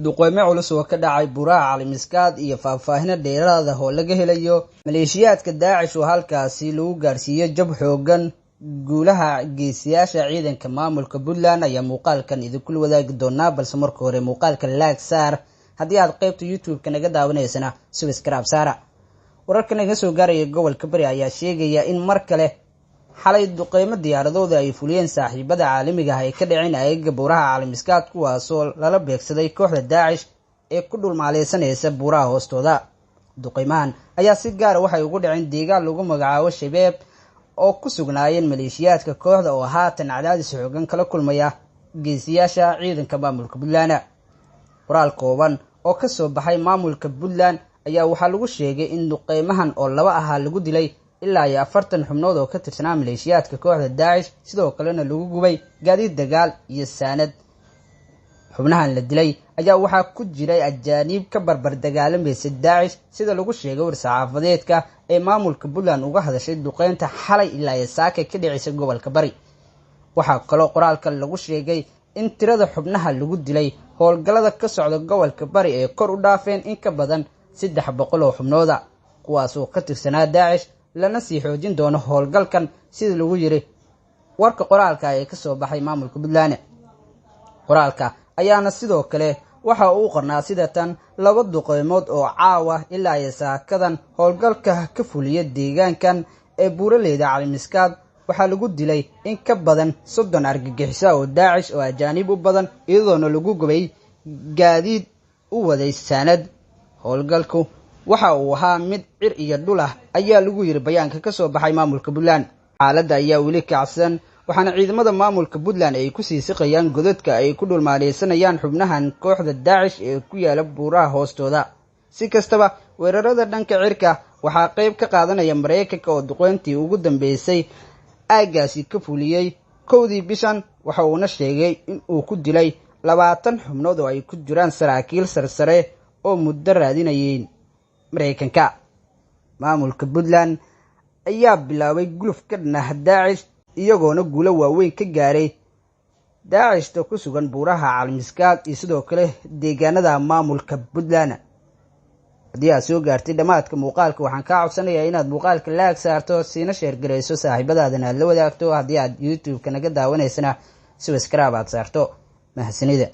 duqeymo culus oo ka dhacay Buuraha Caalamiskaad iyo faahfaahin dheeraad ah oo laga helayo maleeshiyaadka Daacish oo halkaasi lagu gaarsiiyay jab xoogan. guulaha geesiyaasha ciidanka maamulka Puntland ayaa muuqaalkan idinku wadaagi doonaa, balse marka hore muuqaalka like saar haddii aad qaybta YouTube-ka naga daawanaysana subscribe saara. wararka naga soo gaaraya gobolka Bari ayaa sheegaya in mar kale xalay duqeymo diyaaradooda ay fuliyeen saaxiibada caalamiga ah ee ka dhaceen ayaga Buuraha Caalamiskaad, kuwaasoo lala beegsaday kooxda Daacish ee ku dhulmaaleysanaysa buuraha hoostooda. duqeymahan ayaa si gaar ah waxay ugu dhaceen deegaan lagu magacaabo Shabeeb oo ku sugnaayeen maleeshiyaadka kooxda oo haatan cadaadis xoogan kala kulmaya geesiyaasha ciidanka maamulka Puntland. qoraal kooban oo ka soo baxay maamulka Puntland ayaa waxaa lagu sheegay in duqeymahan oo laba ahaa lagu dilay ilaa 40 xubnood oo ka tirsanaa maleeshiyaadka kooxda Daacish, sidoo kalena lagu gubay gaadiid dagaal iyo saanad. xubnahan la dilay ayaa waxaa ku jiray ajaanib ka barbar dagaalamaysa Daacish, sida lagu sheegay war-saxaafadeedka ee maamulka Puntland uga hadashay duqeynta xalay ilaa saaka ka dhacaysa gobolka Bari. waxaa kaloo qoraalka lagu sheegay in tirada xubnaha lagu dilay howlgallada ka socda gobolka Bari ee kor u dhaafeen in ka badan 300 oo xubnooda, kuwaas oo ka tirsanaa Daacish, lana sii xoojin doono howlgalkan sida lagu yiri warka qoraalka ee ka soo baxay maamulka Puntland. qoraalka ayaana sidoo kale waxa uu qornaa sida tan: laba duqeymood oo caawa ilaa saakadan howlgalka ka fuliya deegaankan ee Buuraleyda Caalamiskaad waxaa lagu dilay in ka badan 30 argagixiso oo Daacish oo ajaanib u badan, iyadoona lagu gubay gaadiid u waday saanad. howlgalku waxa uu ahaa mid cir iyo dhul ah ayaa lagu yiri bayaanka ka soo baxay maamulka Puntland. xaaladda ayaa weli kacsan, waxaana ciidamada maamulka Puntland ay ku sii siqayaan godadka ay ku dhulmaaleysanayaan xubnahan kooxda Daacish ee ku yaala buuraha hoostooda. si kastaba, weerarada dhanka cirka waxaa qayb ka qaadanaya Mareykanka oo duqeyntii ugu dambeysay aagaasi ka fuliyay 1 bishan, waxa uuna sheegay in uu ku dilay 20 xubnood oo ay ku jiraan saraakiil sarsare oo muddo raadinayeen Mareykanka. maamulka Puntland ayaa bilaabay guluf ka dhanah Daacish, iyagoona guulo waaweyn ka gaaray Daacishta ku sugan Buuraha Caalamiskaad iyo sidoo kale deegaanada maamulka Puntland. haddii aad soo gaartay dhamaadka muuqaalka, waxaan kaa codsanayaa inaad muuqaalka like saarto, siina share gareyso saaxiibadaadana aad la wadaagto. haddii aad YouTube-ka naga daawanaysana subscribe aad saarto. mahadsanida.